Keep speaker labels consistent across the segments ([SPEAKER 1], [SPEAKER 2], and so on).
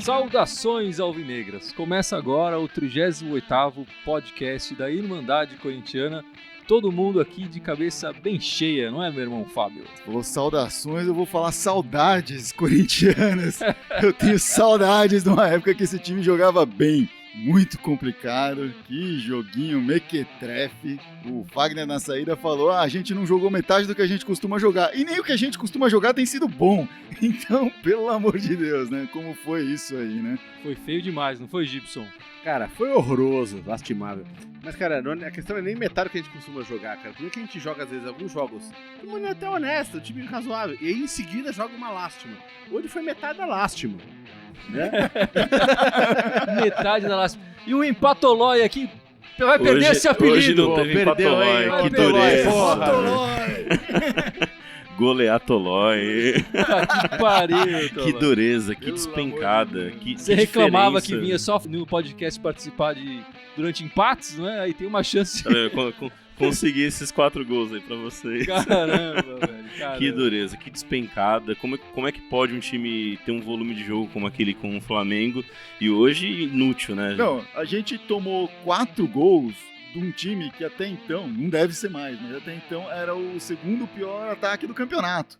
[SPEAKER 1] Saudações alvinegras! Começa agora o 38º podcast da Irmandade Corintiana. Todo mundo aqui de cabeça bem cheia, não é, meu irmão Fábio?
[SPEAKER 2] Falou saudações, eu vou falar saudades corintianas. Eu tenho saudades de uma época que esse time jogava bem. Muito complicado, que joguinho mequetrefe. O Fagner na saída falou, a gente não jogou metade do que a gente costuma jogar. E nem o que a gente costuma jogar tem sido bom. Então, pelo amor de Deus, né? Como foi isso aí, né?
[SPEAKER 1] Foi feio demais, não foi, Gibson?
[SPEAKER 3] Cara, foi horroroso, lastimável. Mas, cara, a questão é nem metade do que a gente costuma jogar, cara. Primeiro que a gente joga, às vezes, alguns jogos de maneira até honesta, um time razoável. E aí, em seguida, joga uma lástima. Hoje foi metade da lástima. Né?
[SPEAKER 1] Metade da lástima. E o Empatolói aqui vai perder esse apelido.
[SPEAKER 4] Hoje não teve Empatolói, que dureza. Goleatolói.
[SPEAKER 1] Que pariu,
[SPEAKER 4] que dureza, que despencada.
[SPEAKER 1] Você reclamava que vinha só no podcast participar durante empates, não é? Aí tem uma chance.
[SPEAKER 4] Consegui esses 4 gols aí pra vocês.
[SPEAKER 1] Caramba, velho. Caramba.
[SPEAKER 4] Que dureza, que despencada. Como é que pode um time ter um volume de jogo como aquele com o Flamengo e hoje inútil, né?
[SPEAKER 2] Não, a gente tomou 4 gols de um time que até então, não deve ser mais, mas até então era o segundo pior ataque do campeonato.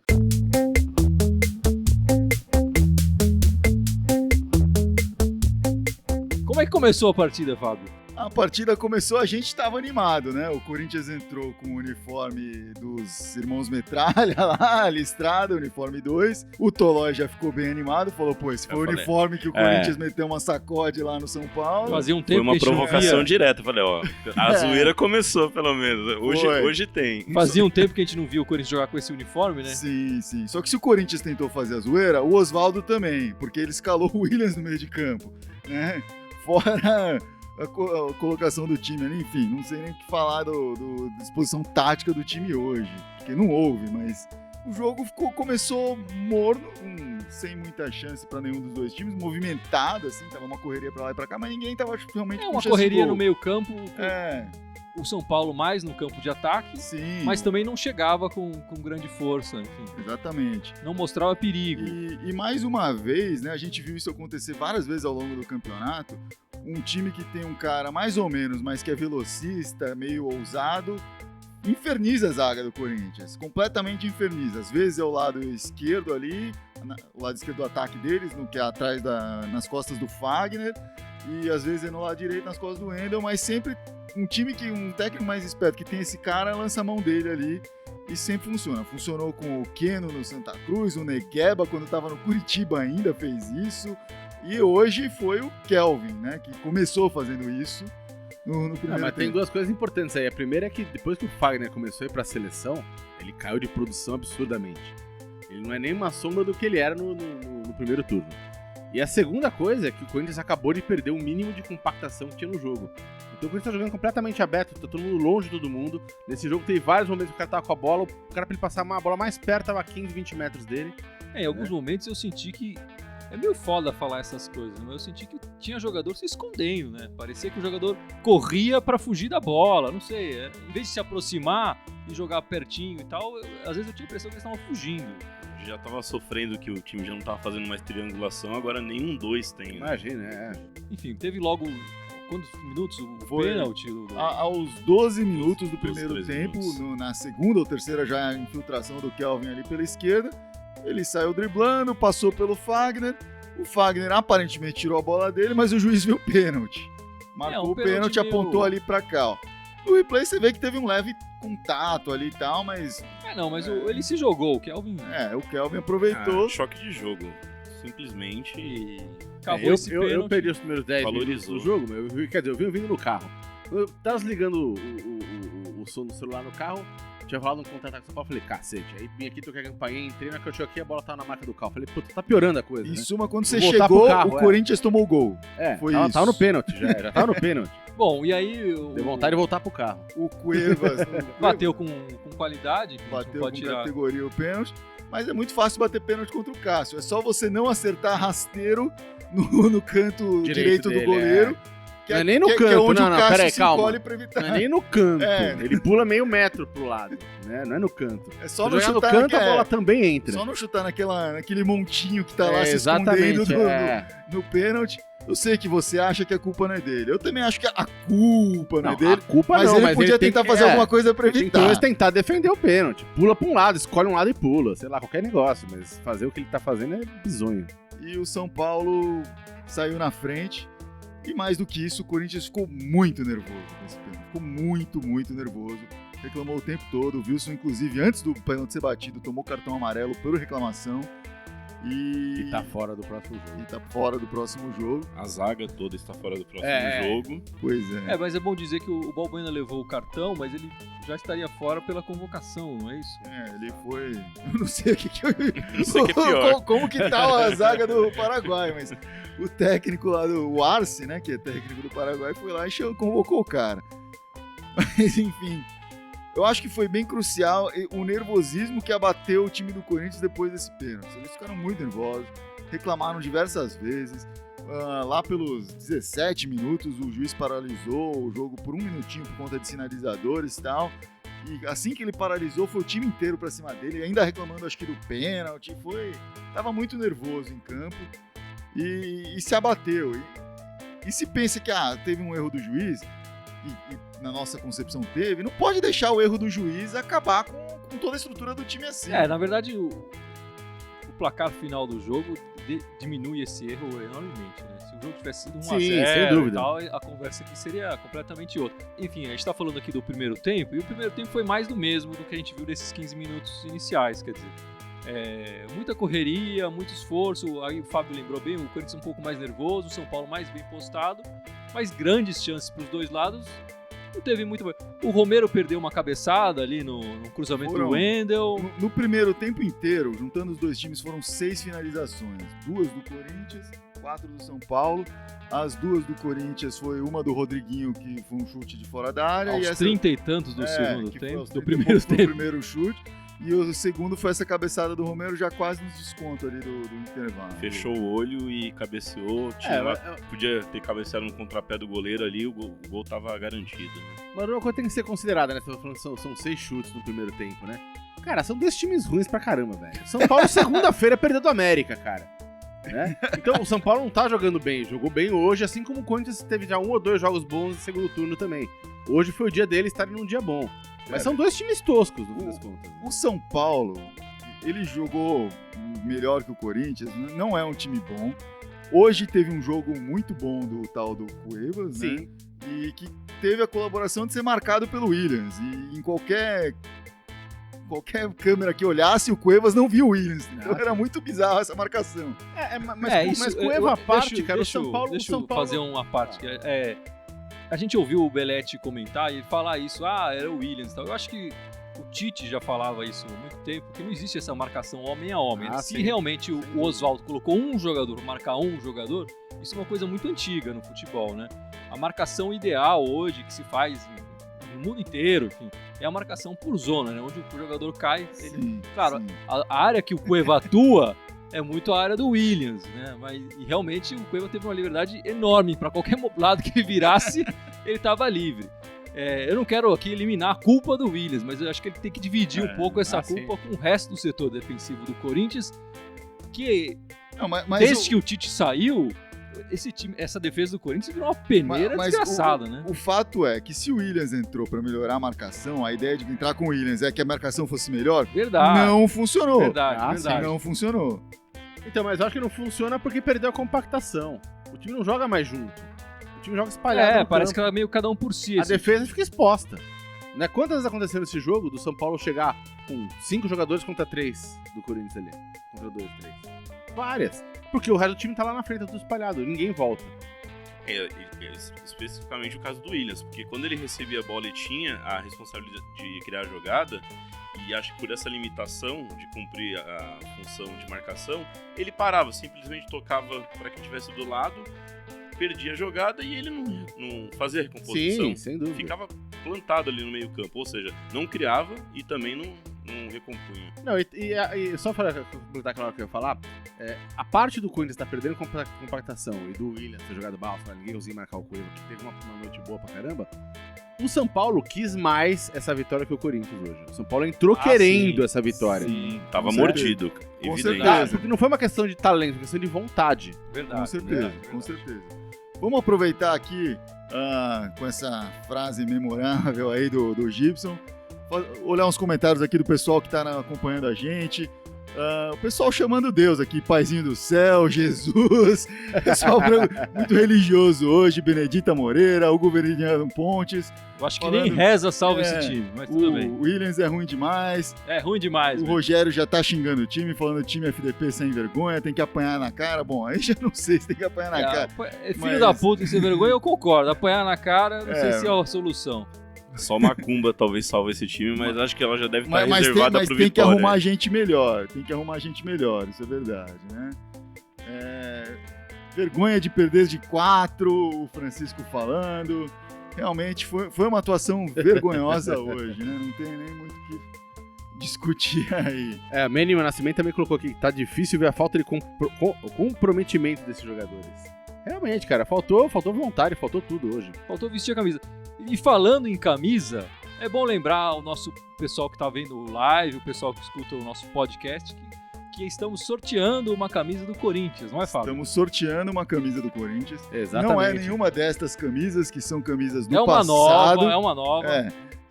[SPEAKER 1] Como é que começou a partida, Fábio?
[SPEAKER 2] A partida começou, a gente estava animado, né? O Corinthians entrou com o uniforme dos irmãos Metralha lá, listrado, uniforme 2. O Tolói já ficou bem animado, falou, pô, esse foi o uniforme que o Corinthians meteu uma sacode lá no São Paulo.
[SPEAKER 1] Fazia um tempo
[SPEAKER 4] foi uma provocação direta, falei, ó, a zoeira começou pelo menos, hoje tem.
[SPEAKER 1] Fazia um tempo que a gente não viu o Corinthians jogar com esse uniforme, né?
[SPEAKER 2] Sim, sim. Só que se o Corinthians tentou fazer a zoeira, o Oswaldo também, porque ele escalou o Williams no meio de campo, né? Fora a colocação do time ali, enfim, não sei nem o que falar da disposição tática do time hoje, porque não houve, mas o jogo começou morno, sem muita chance para nenhum dos dois times, movimentado, assim, tava uma correria para lá e para cá, mas ninguém tava realmente com
[SPEAKER 1] uma
[SPEAKER 2] chance
[SPEAKER 1] correria
[SPEAKER 2] de gol.
[SPEAKER 1] no meio campo, o São Paulo mais no campo de ataque,
[SPEAKER 2] sim,
[SPEAKER 1] mas também não chegava com grande força, enfim.
[SPEAKER 2] Exatamente.
[SPEAKER 1] Não mostrava perigo.
[SPEAKER 2] E mais uma vez, né, a gente viu isso acontecer várias vezes ao longo do campeonato, um time que tem um cara mais ou menos, mas que é velocista, meio ousado, inferniza a zaga do Corinthians, completamente inferniza. Às vezes é o lado esquerdo ali, o lado esquerdo do ataque deles, no que é atrás nas costas do Fagner, e às vezes é no lado direito, nas costas do Wendel, mas sempre um técnico mais esperto que tem esse cara, lança a mão dele ali e sempre funciona. Funcionou com o Keno no Santa Cruz, o Negueba quando estava no Curitiba ainda fez isso, e hoje foi o Kelvin, né, que começou fazendo isso no primeiro
[SPEAKER 3] mas
[SPEAKER 2] tempo.
[SPEAKER 3] tem duas coisas importantes aí. A primeira é que depois que o Fagner começou a ir pra seleção, ele caiu de produção absurdamente. Ele não é nem uma sombra do que ele era no primeiro turno. E a segunda coisa é que o Corinthians acabou de perder o mínimo de compactação que tinha no jogo. Então o Corinthians tá jogando completamente aberto, tá todo mundo longe de todo mundo. Nesse jogo teve vários momentos que o cara tava com a bola, o cara pra ele passar uma bola mais perto tava a 15, 20 metros dele.
[SPEAKER 1] Em alguns momentos eu senti que é meio foda falar essas coisas, mas eu senti que tinha jogador se escondendo, né? Parecia que o jogador corria pra fugir da bola, não sei. Em vez de se aproximar e jogar pertinho e tal, às vezes eu tinha a impressão que eles estavam fugindo.
[SPEAKER 4] Já tava sofrendo que o time já não tava fazendo mais triangulação, agora nenhum 2 tem. Né?
[SPEAKER 3] Imagina,
[SPEAKER 1] Enfim, teve logo quantos minutos o pênalti?
[SPEAKER 2] Aos 12 minutos do primeiro tempo,
[SPEAKER 4] minutos.
[SPEAKER 2] Na segunda ou terceira já a infiltração do Kelvin ali pela esquerda, ele saiu driblando, passou pelo Fagner, o Fagner aparentemente tirou a bola dele, mas o juiz viu o pênalti. Marcou o pênalti, apontou ali pra cá, ó. No replay você vê que teve um leve contato ali e tal, mas...
[SPEAKER 1] mas ele se jogou, o Kelvin...
[SPEAKER 2] o Kelvin aproveitou.
[SPEAKER 4] Choque de jogo. Simplesmente...
[SPEAKER 1] Acabou esse pênalti.
[SPEAKER 3] Eu perdi os primeiros 10 minutos do jogo, eu vim vindo no carro. Eu tava desligando o som do celular no carro, tinha rolado um contato com o São Paulo, falei, cacete. Aí vim aqui, toquei a campainha, entrei, na que eu cheguei aqui, a bola tava na marca do carro. Falei, puta, tá piorando a coisa,
[SPEAKER 2] Em
[SPEAKER 3] né?
[SPEAKER 2] suma, quando você chegou, o Corinthians tomou o gol. Foi isso.
[SPEAKER 3] Tava no pênalti, já tava no pênalti.
[SPEAKER 1] Bom, e aí...
[SPEAKER 3] Deu vontade de voltar pro carro.
[SPEAKER 2] O Cuevas...
[SPEAKER 1] bateu com qualidade,
[SPEAKER 2] bateu
[SPEAKER 1] pode
[SPEAKER 2] com
[SPEAKER 1] tirar.
[SPEAKER 2] Categoria o pênalti, mas é muito fácil bater pênalti contra o Cássio. É só você não acertar rasteiro no canto direito do
[SPEAKER 3] dele,
[SPEAKER 2] goleiro.
[SPEAKER 3] Não é nem no canto,
[SPEAKER 2] que é onde
[SPEAKER 3] não,
[SPEAKER 2] o
[SPEAKER 3] não,
[SPEAKER 2] Cássio
[SPEAKER 3] peraí,
[SPEAKER 2] se
[SPEAKER 3] calma.
[SPEAKER 2] encolhe pra evitar.
[SPEAKER 3] Não é nem no canto.
[SPEAKER 2] É.
[SPEAKER 3] Ele pula meio metro pro lado, né? Não é no canto.
[SPEAKER 2] É só
[SPEAKER 3] Se
[SPEAKER 2] não
[SPEAKER 3] jogar no
[SPEAKER 2] chutar
[SPEAKER 3] canto, a bola também entra.
[SPEAKER 2] Só não chutar naquele montinho que tá lá se
[SPEAKER 3] exatamente,
[SPEAKER 2] escondendo no pênalti. Eu sei que você acha que a culpa não é dele. Eu também acho que a culpa não é dele.
[SPEAKER 3] A culpa
[SPEAKER 2] mas
[SPEAKER 3] não,
[SPEAKER 2] ele podia tentar fazer alguma coisa pra evitar.
[SPEAKER 3] Então, tentar defender o pênalti. Pula pra um lado, escolhe um lado e pula. Sei lá, qualquer negócio. Mas fazer o que ele tá fazendo é bizonho.
[SPEAKER 2] E o São Paulo saiu na frente. E mais do que isso, o Corinthians ficou muito nervoso nesse pênalti. Ficou muito, muito nervoso. Reclamou o tempo todo. O Wilson, inclusive, antes do pênalti ser batido, tomou cartão amarelo por reclamação. E
[SPEAKER 3] tá fora do próximo jogo.
[SPEAKER 2] E tá fora do próximo jogo.
[SPEAKER 4] A zaga toda está fora do próximo jogo.
[SPEAKER 2] Pois é.
[SPEAKER 1] Mas é bom dizer que o Balbuena levou o cartão, mas ele já estaria fora pela convocação, não é isso?
[SPEAKER 2] Ele foi... Eu não sei o que
[SPEAKER 4] Não sei o que é pior.
[SPEAKER 2] Como que tá a zaga do Paraguai, mas o técnico lá do Arce, né, que é técnico do Paraguai, foi lá e convocou o cara. Mas, enfim... Eu acho que foi bem crucial o nervosismo que abateu o time do Corinthians depois desse pênalti. Eles ficaram muito nervosos, reclamaram diversas vezes. Lá pelos 17 minutos, o juiz paralisou o jogo por 1 minutinho por conta de sinalizadores e tal. E assim que ele paralisou, foi o time inteiro pra cima dele, ainda reclamando, acho que, do pênalti. Tava muito nervoso em campo e se abateu. E se pensa que teve um erro do juiz... E na nossa concepção teve, não pode deixar o erro do juiz acabar com toda a estrutura do time assim.
[SPEAKER 1] Na verdade, o placar final do jogo diminui esse erro enormemente, né? Se o jogo tivesse sido 1-0
[SPEAKER 3] sem dúvida.
[SPEAKER 1] e tal, a conversa aqui seria completamente outra. Enfim, a gente tá falando aqui do primeiro tempo, e o primeiro tempo foi mais do mesmo do que a gente viu nesses 15 minutos iniciais, quer dizer... muita correria, muito esforço, aí o Fábio lembrou bem, o Corinthians um pouco mais nervoso, o São Paulo mais bem postado, mas grandes chances para os dois lados, não teve muito... O Romero perdeu uma cabeçada ali no cruzamento do Wendel.
[SPEAKER 2] No primeiro tempo inteiro, juntando os dois times, foram 6 finalizações, 2 do Corinthians, 4 do São Paulo. As 2 do Corinthians foi uma do Rodriguinho, que foi um chute de fora da área.
[SPEAKER 1] Aos 30 e tantos do segundo tempo, do primeiro tempo.
[SPEAKER 2] Do primeiro chute. E o segundo foi essa cabeçada do Romero, já quase nos desconto ali do intervalo.
[SPEAKER 4] Fechou o olho e cabeceou. Podia ter cabeceado no contrapé do goleiro ali, o gol tava garantido. Né?
[SPEAKER 3] Mas uma coisa tem que ser considerada, né? Você tá falando que são 6 chutes no primeiro tempo, né? Cara, são 2 times ruins pra caramba, velho. São Paulo, segunda-feira, perdeu do América, cara. Né? Então, o São Paulo não tá jogando bem. Jogou bem hoje, assim como o Corinthians teve já 1 ou 2 jogos bons no segundo turno também. Hoje foi o dia dele estarem num dia bom. Mas são 2 times toscos, no fim das contas.
[SPEAKER 2] O São Paulo, ele jogou melhor que o Corinthians, não é um time bom. Hoje teve um jogo muito bom do tal do Cuevas, né?
[SPEAKER 3] Sim.
[SPEAKER 2] E que teve a colaboração de ser marcado pelo Williams. E em qualquer câmera que olhasse, o Cuevas não viu o Williams. Então era muito bizarro essa marcação.
[SPEAKER 3] Mas Cueva à parte, cara, o São Paulo...
[SPEAKER 1] Deixa eu fazer uma parte que a gente ouviu o Belletti comentar e falar isso, era o Williams e tal. Eu acho que o Tite já falava isso há muito tempo, porque não existe essa marcação homem a homem. Se realmente o Oswaldo colocou um jogador, marcar um jogador, isso é uma coisa muito antiga no futebol, né? A marcação ideal hoje, que se faz no mundo inteiro, enfim, é a marcação por zona, né? Onde o jogador cai. Claro, a área que o Cueva atua é muito a área do Williams, né? E realmente o Cueva teve uma liberdade enorme. Para qualquer lado que ele virasse, ele estava livre. Eu não quero aqui eliminar a culpa do Williams, mas eu acho que ele tem que dividir um pouco essa culpa com o resto do setor defensivo do Corinthians, que desde que o Tite saiu, essa defesa do Corinthians virou uma peneira desgraçada, né?
[SPEAKER 2] O fato é que se o Williams entrou para melhorar a marcação, a ideia de entrar com o Williams é que a marcação fosse melhor, não funcionou.
[SPEAKER 1] Verdade.
[SPEAKER 2] Não funcionou.
[SPEAKER 3] Então, mas eu acho que não funciona porque perdeu a compactação. O time não joga mais junto. O time joga espalhado.
[SPEAKER 1] Parece que era meio cada um por si.
[SPEAKER 3] A defesa fica exposta. Né? Quantas vezes aconteceu nesse jogo do São Paulo chegar com 5 jogadores contra 3 do Corinthians ali? Contra 2, 3. Várias. Porque o resto do time tá lá na frente, tá tudo espalhado. Ninguém volta.
[SPEAKER 4] Especificamente o caso do Williams, porque quando ele recebia a bola e tinha a responsabilidade de criar a jogada, e acho que por essa limitação de cumprir a função de marcação, ele parava, simplesmente tocava para quem estivesse do lado, perdia a jogada e ele não fazia recomposição.
[SPEAKER 3] Sim, sem dúvida.
[SPEAKER 4] Ficava plantado ali no meio campo, ou seja, não criava e também não recompunha.
[SPEAKER 3] Não, e só para completar aquela hora que eu ia falar, a parte do Corinthians tá perdendo compactação e do Williams ter jogado mal, ninguém conseguiu marcar o Cueva, que teve uma noite boa pra caramba. O São Paulo quis mais essa vitória que o Corinthians hoje. O São Paulo entrou querendo essa vitória.
[SPEAKER 4] Sim, tava
[SPEAKER 2] Com
[SPEAKER 4] mordido,
[SPEAKER 2] Com
[SPEAKER 4] evidente.
[SPEAKER 2] certeza.
[SPEAKER 3] Porque não foi uma questão de talento, foi uma questão de vontade.
[SPEAKER 1] Verdade.
[SPEAKER 2] Com certeza,
[SPEAKER 1] verdade,
[SPEAKER 2] com
[SPEAKER 1] verdade.
[SPEAKER 2] certeza. Vamos aproveitar aqui com essa frase memorável aí do Gibson, olhar uns comentários aqui do pessoal que está acompanhando a gente. O pessoal chamando Deus aqui, Paizinho do Céu, Jesus, pessoal muito religioso hoje, Benedita Moreira, Hugo Veridiano Pontes.
[SPEAKER 1] Eu acho que
[SPEAKER 2] Falando-
[SPEAKER 1] nem reza salva esse time, mas tudo bem.
[SPEAKER 2] O Williams é ruim demais.
[SPEAKER 1] É ruim demais.
[SPEAKER 2] O
[SPEAKER 1] velho.
[SPEAKER 2] Rogério já tá xingando o time, falando time FDP sem vergonha, tem que apanhar na cara. Bom, aí já não sei se tem que apanhar na cara.
[SPEAKER 1] Filho
[SPEAKER 2] mas-
[SPEAKER 1] da puta e sem vergonha, eu concordo. Apanhar na cara, não sei
[SPEAKER 2] É.
[SPEAKER 1] se é a solução.
[SPEAKER 4] Só Macumba talvez salve esse time, mas acho que ela já deve estar
[SPEAKER 2] Mas
[SPEAKER 4] reservada
[SPEAKER 2] tem
[SPEAKER 4] pro
[SPEAKER 2] que
[SPEAKER 4] Vitória.
[SPEAKER 2] arrumar gente melhor. Tem que arrumar gente melhor, isso é verdade, né? Vergonha de perder de 4, o Francisco falando. Realmente foi uma atuação vergonhosa hoje, né? Não tem nem muito o que discutir aí.
[SPEAKER 3] A Manny Nascimento também colocou aqui que tá difícil ver a falta de comprometimento desses jogadores. Realmente, cara, faltou vontade, faltou tudo hoje.
[SPEAKER 1] Faltou vestir a camisa. E falando em camisa, é bom lembrar o nosso pessoal que tá vendo o live, o pessoal que escuta o nosso podcast, que estamos sorteando uma camisa do Corinthians, não é, Fábio?
[SPEAKER 2] Estamos sorteando uma camisa do Corinthians.
[SPEAKER 3] Exatamente.
[SPEAKER 2] Não é nenhuma destas camisas que são camisas do
[SPEAKER 1] É uma
[SPEAKER 2] passado.
[SPEAKER 1] nova, é uma nova.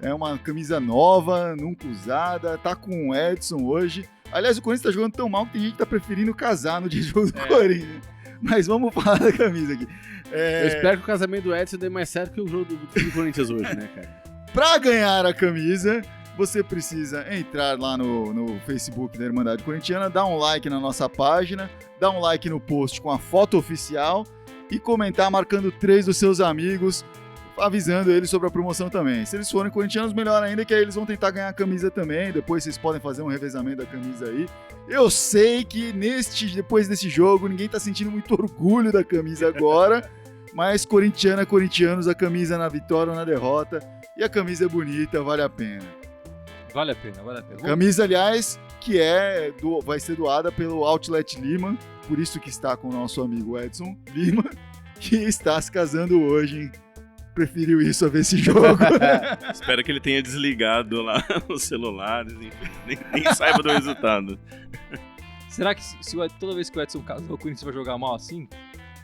[SPEAKER 2] É uma camisa nova, nunca usada, tá com o Edson hoje. Aliás, o Corinthians tá jogando tão mal que tem gente que tá preferindo casar no dia de jogo do Corinthians. Mas vamos falar da camisa aqui.
[SPEAKER 3] Eu espero que o casamento do Edson dê mais certo que o jogo do Corinthians hoje, né, cara?
[SPEAKER 2] Pra ganhar a camisa, você precisa entrar lá no Facebook da Irmandade Corintiana, dar um like na nossa página, dar um like no post com a foto oficial e comentar marcando 3 dos seus amigos, avisando eles sobre a promoção também. Se eles forem corintianos, melhor ainda, que aí eles vão tentar ganhar a camisa também. Depois vocês podem fazer um revezamento da camisa aí. Eu sei que depois desse jogo ninguém tá sentindo muito orgulho da camisa agora, mas corintianos, a camisa na vitória ou na derrota, e a camisa é bonita, vale a pena.
[SPEAKER 1] Vale a pena, vale a pena.
[SPEAKER 2] Camisa, aliás, que vai ser doada pelo Outlet Lima, por isso que está com o nosso amigo Edson Lima, que está se casando hoje, hein? Preferiu isso a ver esse jogo.
[SPEAKER 4] Espero que ele tenha desligado lá os celulares, enfim, nem saiba do resultado.
[SPEAKER 1] Será que toda vez que o Edson casar, o Corinthians vai jogar mal assim?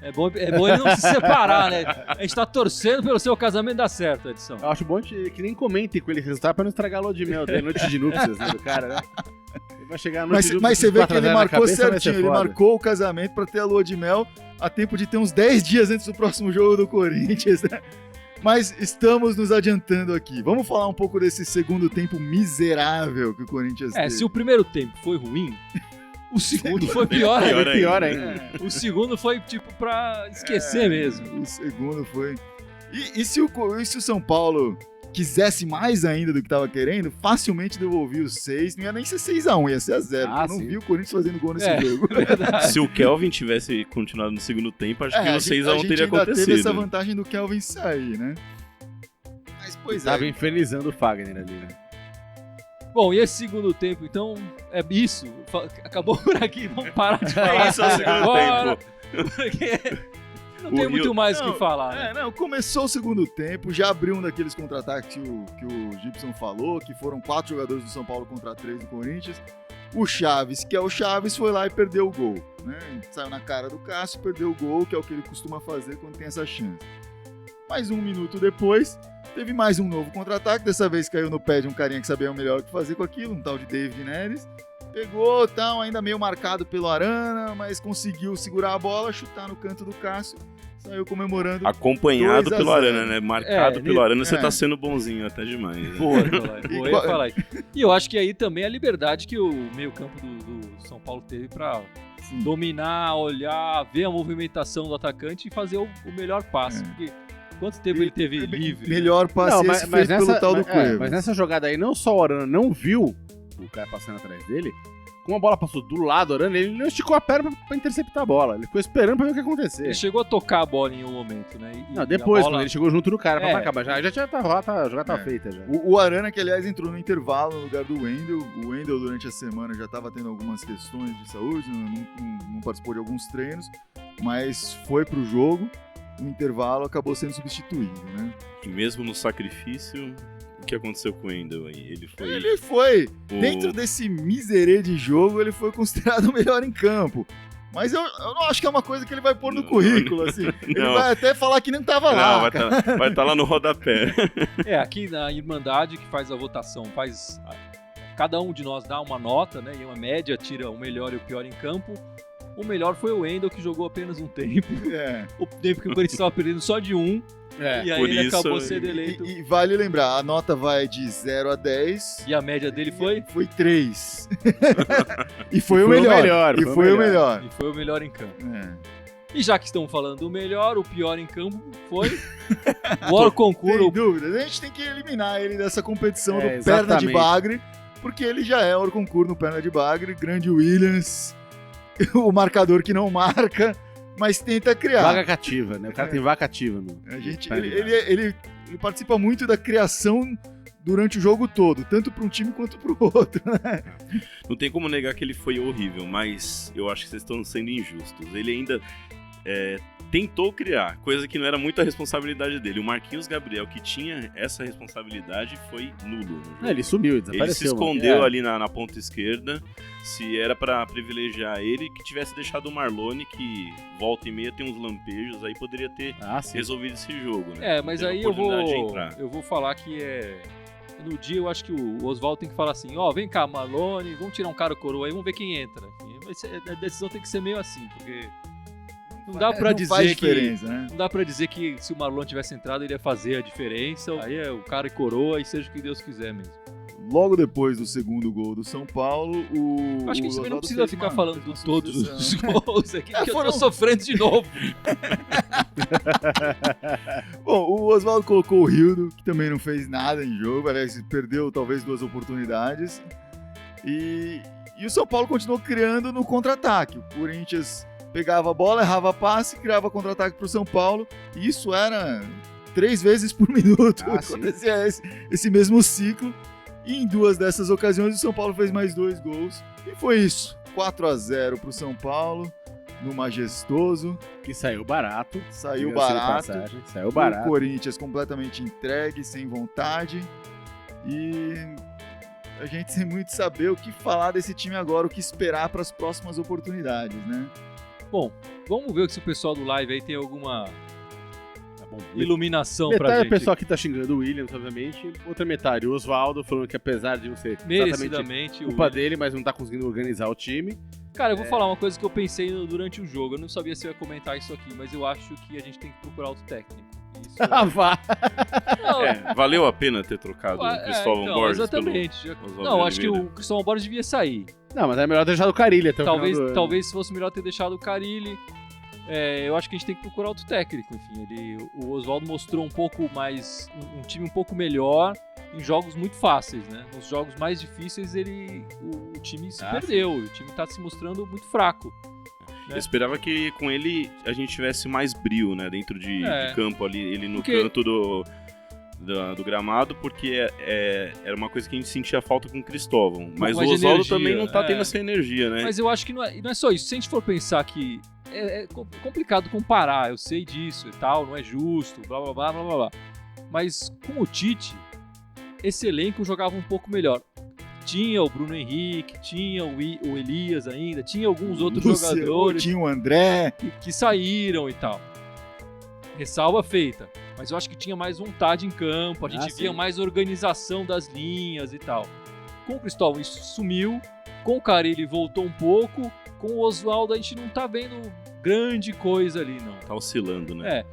[SPEAKER 1] É bom ele não se separar, né? A gente tá torcendo pelo seu casamento dar certo, Edson.
[SPEAKER 3] Eu acho bom que nem comentem com ele o resultado pra não estragar a lua de mel, da noite de núpcias, né, do cara, né? Ele vai chegar a noite de núpcias.
[SPEAKER 2] Mas você vê que ele
[SPEAKER 3] 4 a 0 na
[SPEAKER 2] marcou
[SPEAKER 3] cabeça, vai ser
[SPEAKER 2] certinho, ele
[SPEAKER 3] foda.
[SPEAKER 2] marcou o casamento pra ter a lua de mel a tempo de ter uns 10 dias antes do próximo jogo do Corinthians, né? Mas estamos nos adiantando aqui. Vamos falar um pouco desse segundo tempo miserável que o Corinthians teve.
[SPEAKER 1] Se o primeiro tempo foi ruim, o segundo foi pior
[SPEAKER 4] Pior
[SPEAKER 1] ainda.
[SPEAKER 3] Pior ainda.
[SPEAKER 1] O segundo foi tipo pra esquecer mesmo.
[SPEAKER 2] O segundo foi... E se o São Paulo quisesse mais ainda do que tava querendo, facilmente devolvia os 6. Não ia nem ser 6-1, ia ser 0.
[SPEAKER 3] Ah,
[SPEAKER 2] Eu não
[SPEAKER 3] sim.
[SPEAKER 2] vi o Corinthians fazendo gol nesse jogo.
[SPEAKER 1] Verdade.
[SPEAKER 4] Se o Kelvin tivesse continuado no segundo tempo, acho que o 6x1 teria
[SPEAKER 2] A gente ainda
[SPEAKER 4] acontecido.
[SPEAKER 2] teve essa vantagem do Kelvin sair, né? Mas, pois
[SPEAKER 3] Tava
[SPEAKER 2] é.
[SPEAKER 3] infernizando o Fagner ali, né?
[SPEAKER 1] Bom, e esse segundo tempo, então, é isso. Acabou por aqui, vamos parar de falar.
[SPEAKER 4] É isso, é o segundo
[SPEAKER 1] agora,
[SPEAKER 4] tempo.
[SPEAKER 1] Porque não tem
[SPEAKER 4] O
[SPEAKER 1] muito
[SPEAKER 4] Rio-
[SPEAKER 1] mais o que falar, né?
[SPEAKER 2] Não, começou o segundo tempo, já abriu um daqueles contra-ataques que o Gibson falou, que foram 4 jogadores do São Paulo contra 3 do Corinthians. O Chaves, que é o Chaves, foi lá e perdeu o gol, né? Saiu na cara do Cássio, perdeu o gol, que é o que ele costuma fazer quando tem essa chance. Mais um minuto depois, teve mais um novo contra-ataque, dessa vez caiu no pé de um carinha que sabia o melhor o que fazer com aquilo, um tal de David Neres. Pegou, tal, ainda meio marcado pelo Arana, mas conseguiu segurar a bola, chutar no canto do Cássio, saiu comemorando.
[SPEAKER 4] Acompanhado
[SPEAKER 2] 2-0.
[SPEAKER 4] pelo Arana, né? Marcado pelo Arana, você
[SPEAKER 2] é.
[SPEAKER 4] tá sendo bonzinho até demais. Né?
[SPEAKER 1] Boa, eu ia falar. E eu acho que aí também a liberdade que o meio-campo do São Paulo teve pra dominar, olhar, ver a movimentação do atacante e fazer o melhor passe. Porque quanto tempo ele teve livre?
[SPEAKER 2] Melhor passe esse feito pelo tal do Cueva.
[SPEAKER 3] Mas nessa jogada aí, não só o Arana não viu o cara passando atrás dele, como a bola passou do lado do Arana, ele não esticou a perna pra interceptar a bola. Ele ficou esperando pra ver o que ia acontecer.
[SPEAKER 1] Ele chegou a tocar a bola em um momento, né?
[SPEAKER 3] Não, depois,
[SPEAKER 1] bola...
[SPEAKER 3] quando ele chegou junto do cara pra
[SPEAKER 1] É.
[SPEAKER 3] acabar. Já tinha a jogada tava feita já.
[SPEAKER 2] O Arana, que aliás entrou no intervalo no lugar do Wendel. O Wendel, durante a semana, já estava tendo algumas questões de saúde, não participou de alguns treinos, mas foi pro jogo. No intervalo, acabou sendo substituído, né?
[SPEAKER 4] E mesmo no sacrifício, o que aconteceu com o Wendel aí?
[SPEAKER 2] Ele foi, dentro desse miserê de jogo, ele foi considerado o melhor em campo. Mas eu não acho que é uma coisa que ele vai pôr no currículo, assim. Ele vai até falar que não tava lá.
[SPEAKER 4] Não, vai estar lá no rodapé.
[SPEAKER 1] Aqui na Irmandade, que faz a votação, cada um de nós dá uma nota, né? E uma média tira o melhor e o pior em campo. O melhor foi o Wendel, que jogou apenas um tempo. O tempo que o Corinthians estava perdendo só de um. E aí ele acabou sendo eleito.
[SPEAKER 2] E vale lembrar, a nota vai de 0 a 10.
[SPEAKER 1] E a média dele foi?
[SPEAKER 2] Foi 3. E foi o melhor. E foi o melhor.
[SPEAKER 1] E foi o melhor em campo.
[SPEAKER 2] É.
[SPEAKER 1] E já que estamos falando do melhor, o pior em campo foi o Orconcur.
[SPEAKER 2] Sem dúvidas. A gente tem que eliminar ele dessa competição do
[SPEAKER 3] exatamente.
[SPEAKER 2] Perna de Bagre, porque ele já é Orconcur no Perna de Bagre, grande Williams, o marcador que não marca, mas tenta criar.
[SPEAKER 3] Vaga cativa, né? O cara tem vaga cativa.
[SPEAKER 2] Ele participa muito da criação durante o jogo todo, tanto para um time quanto para o outro, né?
[SPEAKER 4] Não tem como negar que ele foi horrível, mas eu acho que vocês estão sendo injustos. Ele ainda tentou criar, coisa que não era muito a responsabilidade dele. O Marquinhos Gabriel, que tinha essa responsabilidade, foi nulo no jogo.
[SPEAKER 3] Ele sumiu, desapareceu.
[SPEAKER 4] Ele se escondeu ali na ponta esquerda. Se era pra privilegiar ele, que tivesse deixado o Marlone, que volta e meia tem uns lampejos, aí poderia ter resolvido esse jogo, né?
[SPEAKER 1] Mas
[SPEAKER 4] Teve
[SPEAKER 1] aí
[SPEAKER 4] a oportunidade de entrar.
[SPEAKER 1] eu vou falar que no dia eu acho que o Oswaldo tem que falar assim, vem cá, Marlone, vamos tirar um cara coroa aí, vamos ver quem entra. A decisão tem que ser meio assim, porque não dá pra dizer
[SPEAKER 2] né?
[SPEAKER 1] Não dá pra dizer que se o Marlon tivesse entrado ele ia fazer a diferença. Aí é o cara e coroa e seja o que Deus quiser mesmo.
[SPEAKER 2] Logo depois do segundo gol do São Paulo,
[SPEAKER 1] acho que a gente também não precisa ficar falando de todos os gols aqui, porque eu tô sofrendo de novo.
[SPEAKER 2] Bom, o Oswaldo colocou o Rildo, que também não fez nada em jogo, aliás, perdeu talvez 2 oportunidades. E o São Paulo continuou criando no contra-ataque. O Corinthians pegava a bola, errava passe, criava contra-ataque pro São Paulo, e isso era 3 vezes por minuto. Acontecia esse mesmo ciclo. E em 2 dessas ocasiões o São Paulo fez mais 2 gols. E foi isso. 4-0 pro São Paulo, no Majestoso.
[SPEAKER 3] Que saiu barato.
[SPEAKER 2] Saiu barato.
[SPEAKER 3] Saiu barato.
[SPEAKER 2] O Corinthians completamente entregue, sem vontade. E a gente sem muito saber o que falar desse time agora, o que esperar para as próximas oportunidades, né?
[SPEAKER 1] Bom, vamos ver se o pessoal do live aí tem alguma iluminação pra
[SPEAKER 3] metade
[SPEAKER 1] gente.
[SPEAKER 3] é o pessoal que tá xingando o Williams, obviamente. Outra metade, o Oswaldo, falando que apesar de não ser
[SPEAKER 1] merecidamente
[SPEAKER 3] culpa dele, mas não tá conseguindo organizar o time.
[SPEAKER 1] Cara, eu vou falar uma coisa que eu pensei durante o jogo. Eu não sabia se eu ia comentar isso aqui, mas eu acho que a gente tem que procurar outro técnico.
[SPEAKER 3] Vá!
[SPEAKER 4] Valeu a pena ter trocado o Cristóvão Borges?
[SPEAKER 1] Exatamente. Não, acho que o Cristóvão Borges devia sair.
[SPEAKER 3] Não, mas é melhor ter deixado o Carille até o final do ano.
[SPEAKER 1] Talvez fosse melhor ter deixado o Carille. Eu acho que a gente tem que procurar outro técnico. Enfim, o Oswaldo mostrou um pouco mais, um time um pouco melhor em jogos muito fáceis, né? Nos jogos mais difíceis o time se perdeu. O time tá se mostrando muito fraco.
[SPEAKER 4] Eu esperava que com ele a gente tivesse mais brio, né? Dentro de campo ali, ele no canto do gramado, porque era uma coisa que a gente sentia falta com o Cristóvão. Mas o Oswaldo também não tá tendo essa energia, né?
[SPEAKER 1] Mas eu acho que não é só isso. Se a gente for pensar que é complicado comparar, eu sei disso e tal, não é justo, blá blá blá blá blá blá. Mas com o Tite, esse elenco jogava um pouco melhor. Tinha o Bruno Henrique, tinha o Elias ainda, tinha alguns outros jogadores.
[SPEAKER 2] Tinha o André.
[SPEAKER 1] Que saíram e tal. Ressalva feita. Mas eu acho que tinha mais vontade em campo, a gente via mais organização das linhas e tal. Com o Cristóvão isso sumiu, com o Carille voltou um pouco, com o Oswaldo a gente não tá vendo grande coisa ali, não.
[SPEAKER 4] Tá oscilando, né?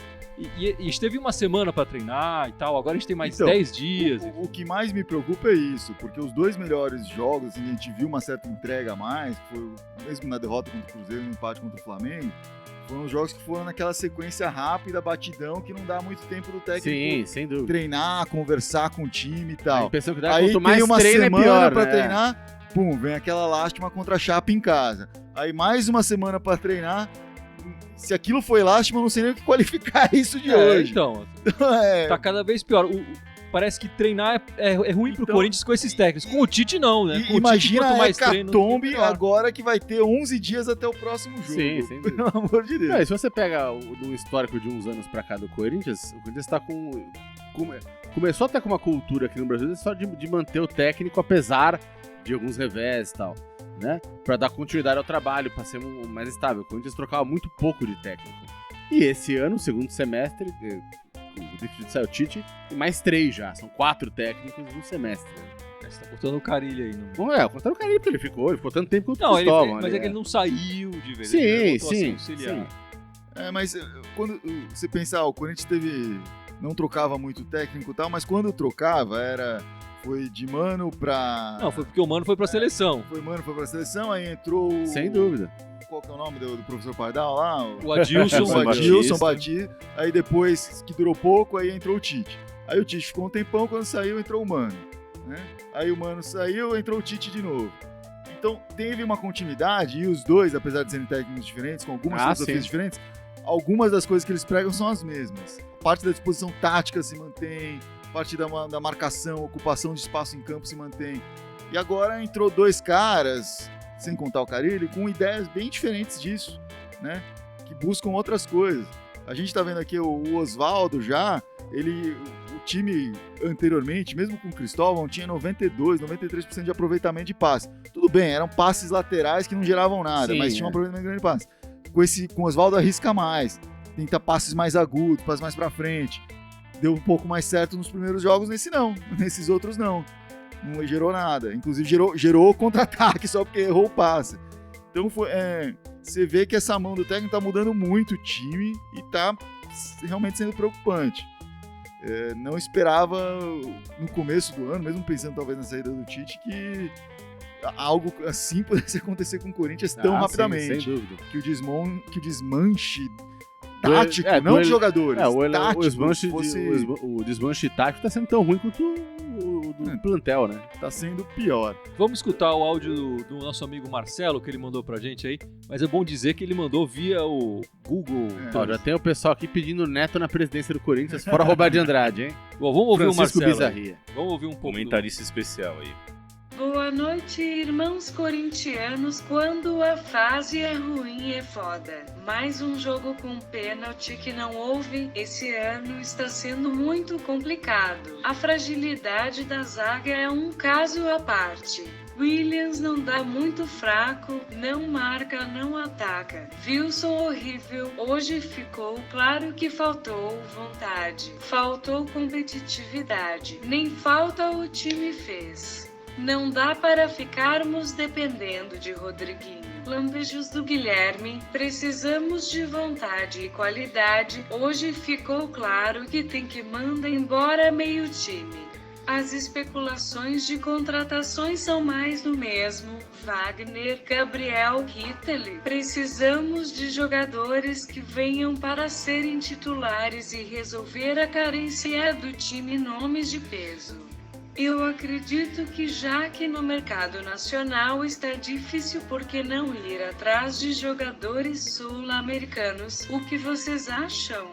[SPEAKER 1] E a gente teve uma semana pra treinar e tal, agora a gente tem mais 10 dias.
[SPEAKER 2] O que mais me preocupa é isso, porque os 2 melhores jogos, assim, a gente viu uma certa entrega a mais, foi mesmo na derrota contra o Cruzeiro, no empate contra o Flamengo, foram jogos que foram naquela sequência rápida, batidão, que não dá muito tempo do técnico
[SPEAKER 3] sem dúvida.
[SPEAKER 2] Treinar, conversar com o time e tal.
[SPEAKER 3] A impressão que dá
[SPEAKER 2] aí
[SPEAKER 3] quanto mais
[SPEAKER 2] tem uma
[SPEAKER 3] treino
[SPEAKER 2] semana
[SPEAKER 3] é pior,
[SPEAKER 2] pra
[SPEAKER 3] né?
[SPEAKER 2] treinar, pum, vem aquela lástima contra a Chape em casa. Aí mais uma semana pra treinar. Se aquilo foi lástima, eu não sei nem o que qualificar isso de hoje.
[SPEAKER 1] Então,
[SPEAKER 2] É,
[SPEAKER 1] tá cada vez pior. Parece que treinar é ruim pro
[SPEAKER 2] Então,
[SPEAKER 1] Corinthians com esses técnicos. Com o Tite, não, né? Com o Tite,
[SPEAKER 2] imagina
[SPEAKER 1] quanto
[SPEAKER 2] a
[SPEAKER 1] mais treino,
[SPEAKER 2] hecatombe
[SPEAKER 1] melhor.
[SPEAKER 2] agora que vai ter 11 dias até o próximo jogo.
[SPEAKER 3] Sim, sem dúvida.
[SPEAKER 2] Pelo amor de Deus.
[SPEAKER 3] Não, e se você pega o histórico de uns anos pra cá do Corinthians, o Corinthians tá começou até com uma cultura aqui no Brasil só de manter o técnico apesar de alguns revés e tal, né? Pra dar continuidade ao trabalho, pra ser mais estável. O Corinthians trocava muito pouco de técnico. E esse ano, segundo semestre, o definido saiu o Tite, e mais 3 já. São 4 técnicos no semestre.
[SPEAKER 1] Você tá botando o Carilli aí. Não,
[SPEAKER 3] Bom, contaram o Carilli porque ele ficou tanto tempo quanto o
[SPEAKER 1] não
[SPEAKER 3] Cristóvão.
[SPEAKER 1] mas é que ele não saiu de vez.
[SPEAKER 3] Sim,
[SPEAKER 1] ele voltou a ser
[SPEAKER 3] sim,
[SPEAKER 1] auxiliar.
[SPEAKER 3] sim.
[SPEAKER 2] Mas quando você pensar, o Corinthians não trocava muito técnico e tal, mas quando trocava foi de Mano pra...
[SPEAKER 1] Não, foi porque o Mano foi pra seleção.
[SPEAKER 2] Foi Mano, foi pra seleção, aí entrou...
[SPEAKER 3] Sem dúvida.
[SPEAKER 2] Qual que é o nome do professor Pardal lá?
[SPEAKER 1] O Adilson.
[SPEAKER 2] O Adilson Batista. Aí depois, que durou pouco, aí entrou o Tite. Aí o Tite ficou um tempão, quando saiu, entrou o Mano. Né? Aí o Mano saiu, entrou o Tite de novo. Então teve uma continuidade, e os dois, apesar de serem técnicos diferentes, com algumas filosofias diferentes, algumas das coisas que eles pregam são as mesmas. Parte da disposição tática se mantém, parte da marcação, ocupação de espaço em campo se mantém. E agora entrou 2 caras, sem contar o Carilli, com ideias bem diferentes disso, né? Que buscam outras coisas. A gente tá vendo aqui o Oswaldo já, o time anteriormente, mesmo com o Cristóvão, tinha 92%, 93% de aproveitamento de passe. Tudo bem, eram passes laterais que não geravam nada,
[SPEAKER 3] Sim,
[SPEAKER 2] mas tinha um aproveitamento grande de passe. Com o Oswaldo arrisca mais, tenta passes mais agudos, passes mais pra frente. Deu um pouco mais certo nos primeiros jogos, nesses outros não. Não gerou nada. Inclusive gerou contra-ataque só porque errou o passe. Então você vê que essa mão do técnico tá mudando muito o time e tá realmente sendo preocupante. Não esperava no começo do ano, mesmo pensando talvez na saída do Tite, que algo assim pudesse acontecer com o Corinthians tão rapidamente.
[SPEAKER 3] Sem dúvida.
[SPEAKER 2] Que o desmanche tático, não de jogadores, tático,
[SPEAKER 3] o desmanche tático tá sendo tão ruim quanto o do plantel, né?
[SPEAKER 2] Tá sendo pior.
[SPEAKER 1] Vamos escutar o áudio do nosso amigo Marcelo, que ele mandou pra gente aí. Mas é bom dizer que ele mandou via o Google.
[SPEAKER 3] Ó, já tem o pessoal aqui pedindo Neto na presidência do Corinthians, fora Roberto de Andrade, hein?
[SPEAKER 1] Bom, vamos ouvir
[SPEAKER 3] Francisco
[SPEAKER 1] o Marcelo.
[SPEAKER 3] Bizarria.
[SPEAKER 1] Vamos ouvir um pouco.
[SPEAKER 4] Comentarista especial aí.
[SPEAKER 5] Boa noite, irmãos corintianos. Quando a fase é ruim, é foda. Mais um jogo com pênalti que não houve. Esse ano está sendo muito complicado. A fragilidade da zaga é um caso à parte. Williams não dá muito fraco, não marca, não ataca. Wilson horrível, hoje ficou claro que faltou vontade, faltou competitividade, nem falta o time fez. Não dá para ficarmos dependendo de Rodriguinho. Lampejos do Guilherme, precisamos de vontade e qualidade. Hoje ficou claro que tem que mandar embora meio time. As especulações de contratações são mais do mesmo. Wagner, Gabriel, Kittel. Precisamos de jogadores que venham para serem titulares e resolver a carência do time, nomes de peso. Eu acredito que já que no mercado nacional está difícil, por que não ir atrás de jogadores sul-americanos? O que vocês acham?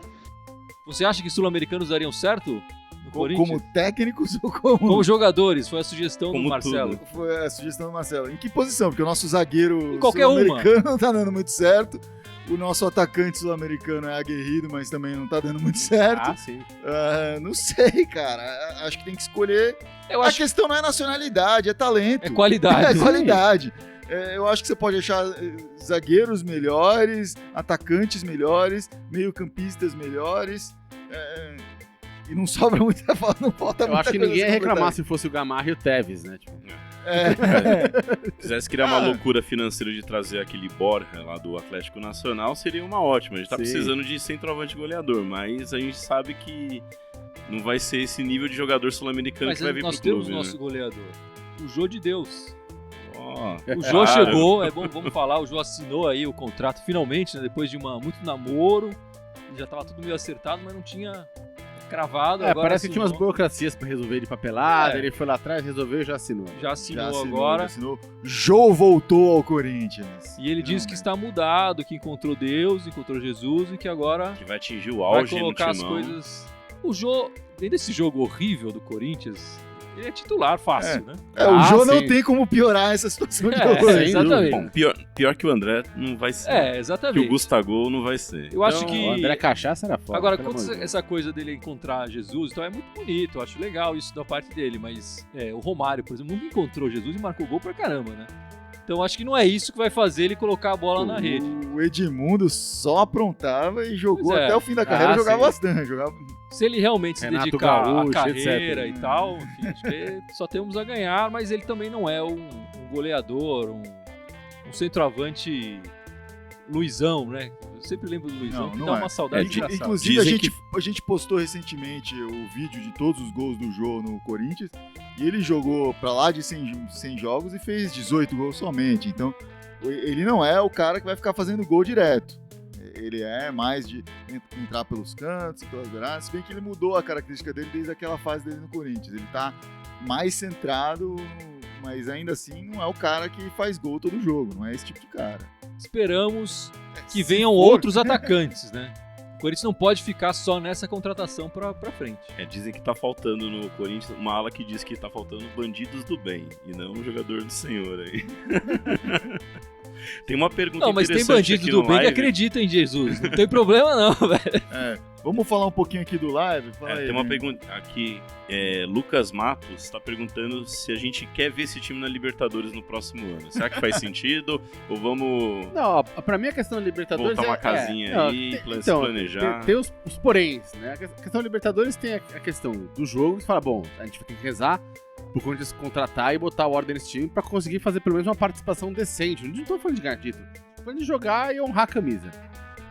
[SPEAKER 1] Você acha que sul-americanos dariam certo no Corinthians?
[SPEAKER 2] Como técnicos ou
[SPEAKER 1] Como jogadores? Foi a sugestão do Marcelo.
[SPEAKER 2] Foi a sugestão do Marcelo. Em que posição? Porque o nosso zagueiro
[SPEAKER 1] Em qualquer
[SPEAKER 2] sul-americano não tá dando muito certo. O nosso atacante sul-americano é aguerrido, mas também não tá dando muito certo.
[SPEAKER 3] Ah, sim.
[SPEAKER 2] Não sei, cara. Acho que tem que escolher. A questão não é nacionalidade, é talento.
[SPEAKER 1] É qualidade.
[SPEAKER 2] É qualidade. Eu acho que você pode achar zagueiros melhores, atacantes melhores, meio-campistas melhores. E não sobra muita não falta
[SPEAKER 3] Eu
[SPEAKER 2] muita
[SPEAKER 3] acho que
[SPEAKER 2] coisa
[SPEAKER 3] ninguém ia
[SPEAKER 2] nessa
[SPEAKER 3] reclamar
[SPEAKER 2] completagem.
[SPEAKER 3] se fosse o Gamarra e o Tevez, né? Tipo,
[SPEAKER 4] Se quisesse criar uma loucura financeira de trazer aquele Borja lá do Atlético Nacional, seria uma ótima. A gente tá
[SPEAKER 3] Sim.
[SPEAKER 4] precisando de centroavante goleador, mas a gente sabe que não vai ser esse nível de jogador sul-americano
[SPEAKER 1] Mas
[SPEAKER 4] que vai vir
[SPEAKER 1] nós
[SPEAKER 4] pro clube,
[SPEAKER 1] temos nosso goleador, o Jô de Deus. O Jô chegou, vamos falar, o Jô assinou aí o contrato finalmente, né, depois de muito namoro. Já tava tudo meio acertado, mas não tinha cravado. Agora
[SPEAKER 3] parece que tinha umas
[SPEAKER 1] assinou.
[SPEAKER 3] burocracias pra resolver de papelada,
[SPEAKER 1] É.
[SPEAKER 3] ele foi lá atrás, resolveu e já assinou.
[SPEAKER 1] Já assinou
[SPEAKER 2] Já
[SPEAKER 1] agora.
[SPEAKER 2] assinou. Jô voltou ao Corinthians.
[SPEAKER 1] E ele diz
[SPEAKER 2] Não,
[SPEAKER 1] que
[SPEAKER 2] né?
[SPEAKER 1] está mudado, que encontrou Deus, encontrou Jesus e que agora
[SPEAKER 4] Que vai atingir o
[SPEAKER 1] vai
[SPEAKER 4] auge no
[SPEAKER 1] colocar as
[SPEAKER 4] timão.
[SPEAKER 1] coisas... O Jô, dentro desse jogo horrível do Corinthians, ele é titular fácil, né?
[SPEAKER 2] O Jô não
[SPEAKER 3] sim.
[SPEAKER 2] tem como piorar essa situação de
[SPEAKER 1] É,
[SPEAKER 2] hoje.
[SPEAKER 1] exatamente.
[SPEAKER 4] Bom, pior que o André não vai ser.
[SPEAKER 1] É,
[SPEAKER 4] Que o
[SPEAKER 1] exatamente.
[SPEAKER 4] Gustavo não vai ser.
[SPEAKER 1] Eu acho
[SPEAKER 3] Então,
[SPEAKER 1] que...
[SPEAKER 3] O André Cachaça era foda.
[SPEAKER 1] Agora,
[SPEAKER 3] pelo
[SPEAKER 1] quando
[SPEAKER 3] amor de Deus.
[SPEAKER 1] essa coisa dele encontrar Jesus, então é muito bonito, eu acho legal isso da parte dele, mas o Romário, por exemplo, nunca encontrou Jesus e marcou gol pra caramba, né? Então acho que não é isso que vai fazer ele colocar a bola na rede.
[SPEAKER 2] O Edmundo só aprontava e jogou
[SPEAKER 1] Pois é.
[SPEAKER 2] até o fim da carreira, jogava
[SPEAKER 3] sim.
[SPEAKER 2] bastante. Jogava...
[SPEAKER 1] Se ele realmente se
[SPEAKER 3] Renato
[SPEAKER 1] dedicar
[SPEAKER 3] Gaúcho,
[SPEAKER 1] à carreira
[SPEAKER 3] etc.
[SPEAKER 1] e tal, enfim, acho que só temos a ganhar, mas ele também não é um goleador, um centroavante Luizão, né? Eu sempre lembro do Luizão, que dá uma saudade engraçada.
[SPEAKER 2] Inclusive,
[SPEAKER 4] Dizem
[SPEAKER 2] a gente postou recentemente o vídeo de todos os gols do Jô no Corinthians e ele jogou pra lá de 100 jogos e fez 18 gols somente. Então, ele não é o cara que vai ficar fazendo gol direto. Ele é mais de entrar pelos cantos, pelas beiradas, se bem que ele mudou a característica dele desde aquela fase dele no Corinthians. Ele tá mais centrado, mas ainda assim não é o cara que faz gol todo jogo, não é esse tipo de cara.
[SPEAKER 1] Esperamos que
[SPEAKER 2] Se
[SPEAKER 1] venham
[SPEAKER 2] for-
[SPEAKER 1] outros atacantes, né? O Corinthians não pode ficar só nessa contratação pra frente.
[SPEAKER 4] Dizem que tá faltando no Corinthians uma ala que diz que tá faltando bandidos do bem e não um jogador do senhor aí. Tem uma pergunta
[SPEAKER 1] Não, mas tem
[SPEAKER 4] interessante
[SPEAKER 1] bandido
[SPEAKER 4] aqui
[SPEAKER 1] do
[SPEAKER 4] no
[SPEAKER 1] bem que
[SPEAKER 4] live.
[SPEAKER 1] acreditam em Jesus. Não tem problema não, velho.
[SPEAKER 2] Vamos falar um pouquinho aqui do live? Fala aí,
[SPEAKER 4] Tem uma
[SPEAKER 2] né?
[SPEAKER 4] pergunta aqui. Lucas Matos está perguntando se a gente quer ver esse time na Libertadores no próximo ano. Será que faz sentido? Ou vamos
[SPEAKER 3] Não, pra mim a questão da Libertadores
[SPEAKER 4] voltar uma casinha
[SPEAKER 3] não,
[SPEAKER 4] aí,
[SPEAKER 3] tem-
[SPEAKER 4] se
[SPEAKER 3] então,
[SPEAKER 4] planejar?
[SPEAKER 3] Tem os poréns, né? A questão da Libertadores tem a questão do jogo, você fala, bom, a gente vai ter que rezar pro Corinthians contratar e botar ordem nesse time pra conseguir fazer pelo menos uma participação decente. Não tô falando de ganhar título, tô falando de jogar e honrar a camisa.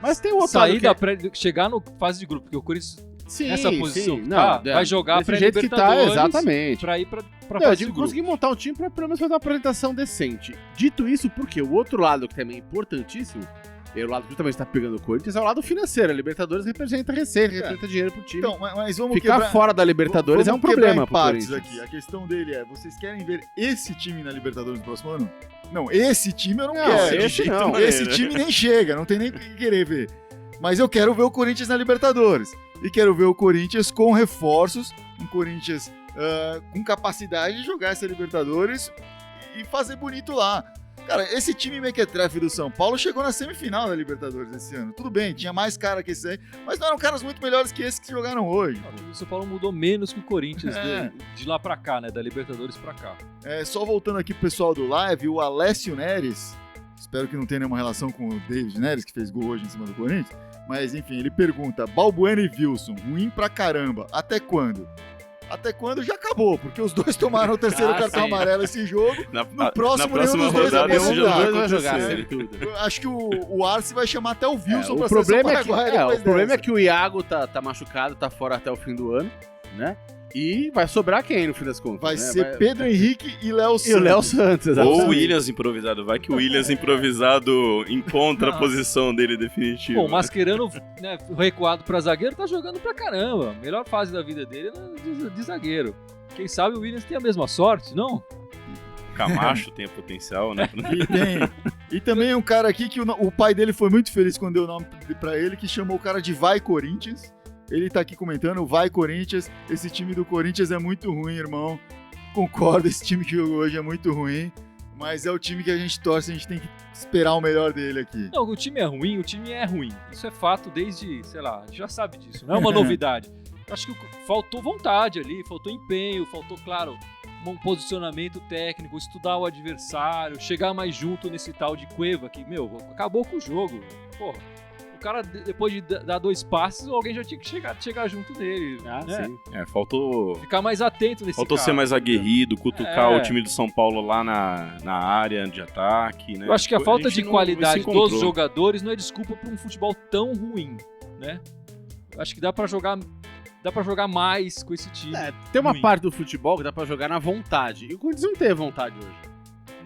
[SPEAKER 3] Mas tem o outro lado
[SPEAKER 1] Sair
[SPEAKER 3] que é-
[SPEAKER 1] da pré, chegar no fase de grupo, porque o Corinthians
[SPEAKER 3] Sim,
[SPEAKER 1] nessa posição
[SPEAKER 3] sim.
[SPEAKER 1] que tá,
[SPEAKER 3] Não,
[SPEAKER 1] vai jogar
[SPEAKER 3] desse jeito que tá,
[SPEAKER 1] pré-Libertadores
[SPEAKER 3] exatamente.
[SPEAKER 1] pra ir pra
[SPEAKER 3] Não, eu
[SPEAKER 1] fase de
[SPEAKER 3] digo,
[SPEAKER 1] grupo.
[SPEAKER 3] conseguir montar um time pra pelo menos fazer uma apresentação decente. Dito isso, porque o outro lado que também é importantíssimo, e o lado que justamente tá pegando o Corinthians, é o lado financeiro. A Libertadores representa receita, representa dinheiro pro time.
[SPEAKER 2] Então, mas vamos
[SPEAKER 3] Ficar
[SPEAKER 2] quebrar...
[SPEAKER 3] fora da Libertadores é um
[SPEAKER 2] Vamos quebrar
[SPEAKER 3] problema
[SPEAKER 2] em
[SPEAKER 3] pro
[SPEAKER 2] partes
[SPEAKER 3] Corinthians.
[SPEAKER 2] aqui. A questão dele é, vocês querem ver esse time na Libertadores no próximo ano? Não, esse time eu não quero.
[SPEAKER 3] esse
[SPEAKER 2] De jeito
[SPEAKER 3] não.
[SPEAKER 2] nenhum. Esse time nem chega, não tem nem o que querer ver. Mas eu quero ver o Corinthians na Libertadores. E quero ver o Corinthians com reforços, um Corinthians com capacidade de jogar essa Libertadores e fazer bonito lá. Cara, esse time mequetrefe do São Paulo chegou na semifinal da Libertadores esse ano. Tudo bem, tinha mais cara que esse aí, mas não eram caras muito melhores que esses que jogaram hoje.
[SPEAKER 1] O São Paulo mudou menos que o Corinthians
[SPEAKER 2] É.
[SPEAKER 1] de lá pra cá, né? Da Libertadores pra cá.
[SPEAKER 2] Só voltando aqui pro pessoal do live, o Alessio Neres, espero que não tenha nenhuma relação com o David Neres, que fez gol hoje em cima do Corinthians, mas enfim, ele pergunta, Balbuena e Wilson, ruim pra caramba, até quando? Até quando já acabou, porque os dois tomaram o terceiro cartão
[SPEAKER 3] sim.
[SPEAKER 2] amarelo esse jogo.
[SPEAKER 4] Na
[SPEAKER 2] próximo,
[SPEAKER 4] próxima
[SPEAKER 2] nenhum dos dois
[SPEAKER 4] rodada
[SPEAKER 2] vai
[SPEAKER 4] isso já
[SPEAKER 2] jogar.
[SPEAKER 4] vai
[SPEAKER 3] Dois vai
[SPEAKER 4] acontecer.
[SPEAKER 3] jogar, sem tudo.
[SPEAKER 2] Eu acho que o Arce vai chamar até o Wilson
[SPEAKER 3] O
[SPEAKER 2] pra
[SPEAKER 3] problema, é
[SPEAKER 2] seleção
[SPEAKER 3] que,
[SPEAKER 2] paraguaia depois
[SPEAKER 3] o problema
[SPEAKER 2] dessa.
[SPEAKER 3] é que o Iago tá machucado, tá fora até o fim do ano, né? E vai sobrar quem no fim das contas?
[SPEAKER 2] Vai
[SPEAKER 3] né?
[SPEAKER 2] ser Pedro Henrique e Léo Santos.
[SPEAKER 3] E o Léo Santos,
[SPEAKER 4] Ou
[SPEAKER 3] exatamente.
[SPEAKER 4] o Williams improvisado. Vai que o Williams improvisado encontra a posição dele definitiva.
[SPEAKER 1] Bom, o Mascherano, né, recuado pra zagueiro, tá jogando pra caramba. Melhor fase da vida dele é de zagueiro. Quem sabe o Williams tem a mesma sorte, não?
[SPEAKER 4] Camacho tem potencial, né?
[SPEAKER 2] E também um cara aqui que o pai dele foi muito feliz quando deu o nome pra ele, que chamou o cara de Vai Corinthians. Ele tá aqui comentando, vai Corinthians, esse time do Corinthians é muito ruim, irmão. Concordo, esse time que jogou hoje é muito ruim, mas é o time que a gente torce, a gente tem que esperar o melhor dele aqui.
[SPEAKER 1] Não, o time é ruim, o time é ruim. Isso é fato desde, sei lá, a gente já sabe disso, não é uma novidade. Acho que faltou vontade ali, faltou empenho, faltou, claro, um posicionamento técnico, estudar o adversário, chegar mais junto nesse tal de Cueva que, acabou com o jogo. Porra, o cara, depois de dar 2 passes, alguém já tinha que chegar junto dele.
[SPEAKER 3] Ah,
[SPEAKER 1] né?
[SPEAKER 3] sim.
[SPEAKER 4] Faltou
[SPEAKER 1] Ficar mais atento nesse
[SPEAKER 4] ser
[SPEAKER 1] cara.
[SPEAKER 4] mais aguerrido, cutucar
[SPEAKER 1] É.
[SPEAKER 4] o time do São Paulo lá na área de ataque, né?
[SPEAKER 1] Eu acho que a falta
[SPEAKER 4] gente
[SPEAKER 1] de
[SPEAKER 4] não
[SPEAKER 1] qualidade
[SPEAKER 4] se encontrou.
[SPEAKER 1] dos jogadores não é desculpa para um futebol tão ruim, né? Eu acho que dá pra jogar mais com esse time.
[SPEAKER 3] Tem uma
[SPEAKER 1] ruim.
[SPEAKER 3] parte do futebol que dá pra jogar na vontade. E o Corinthians não teve vontade hoje.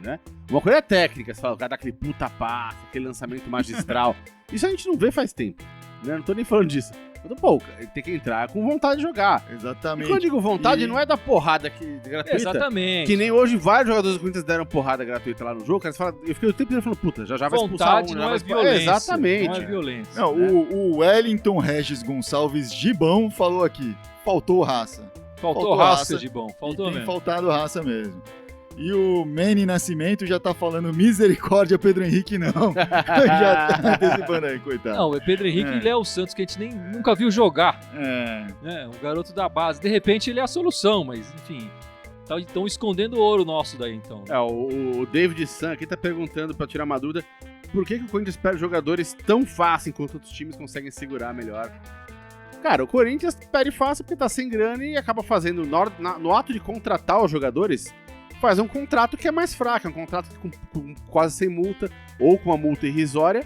[SPEAKER 3] Né? Uma coisa é técnica, você fala, o cara dá aquele puta passe, aquele lançamento magistral. Isso a gente não vê faz tempo. né? Não tô nem falando disso. Eu tô, pô, ele tem que entrar com vontade de jogar. E
[SPEAKER 2] Exatamente.
[SPEAKER 3] quando eu digo vontade, não é da porrada gratuita.
[SPEAKER 1] Exatamente.
[SPEAKER 3] Que nem hoje vários jogadores do Corinthians deram porrada gratuita lá no jogo. Cara, eu fiquei o tempo inteiro falando, puta, já vai expulsar
[SPEAKER 1] Vontade
[SPEAKER 3] um,
[SPEAKER 1] não
[SPEAKER 3] já vai
[SPEAKER 1] é
[SPEAKER 3] expulsar.
[SPEAKER 1] violência.
[SPEAKER 3] Exatamente.
[SPEAKER 1] Não é violência.
[SPEAKER 2] Não, o Wellington Regis Gonçalves Gibão falou aqui, faltou raça.
[SPEAKER 1] Faltou raça de bom. Faltou
[SPEAKER 2] e tem
[SPEAKER 1] mesmo.
[SPEAKER 2] faltado raça mesmo. E o Manny Nascimento já tá falando misericórdia, Pedro Henrique não. Já tá antecipando aí, coitado.
[SPEAKER 1] Não, o Pedro Henrique
[SPEAKER 2] É.
[SPEAKER 1] e Léo Santos, que a gente nunca viu jogar.
[SPEAKER 2] É.
[SPEAKER 1] Né? O garoto da base. De repente ele é a solução, mas enfim. Estão escondendo o ouro nosso daí, então.
[SPEAKER 3] O David San aqui tá perguntando, pra tirar uma dúvida, por que o Corinthians perde jogadores tão fácil enquanto outros times conseguem segurar melhor? Cara, o Corinthians perde fácil porque tá sem grana e acaba fazendo, no ato de contratar os jogadores, faz um contrato que é mais fraco, é um contrato com quase sem multa, ou com uma multa irrisória,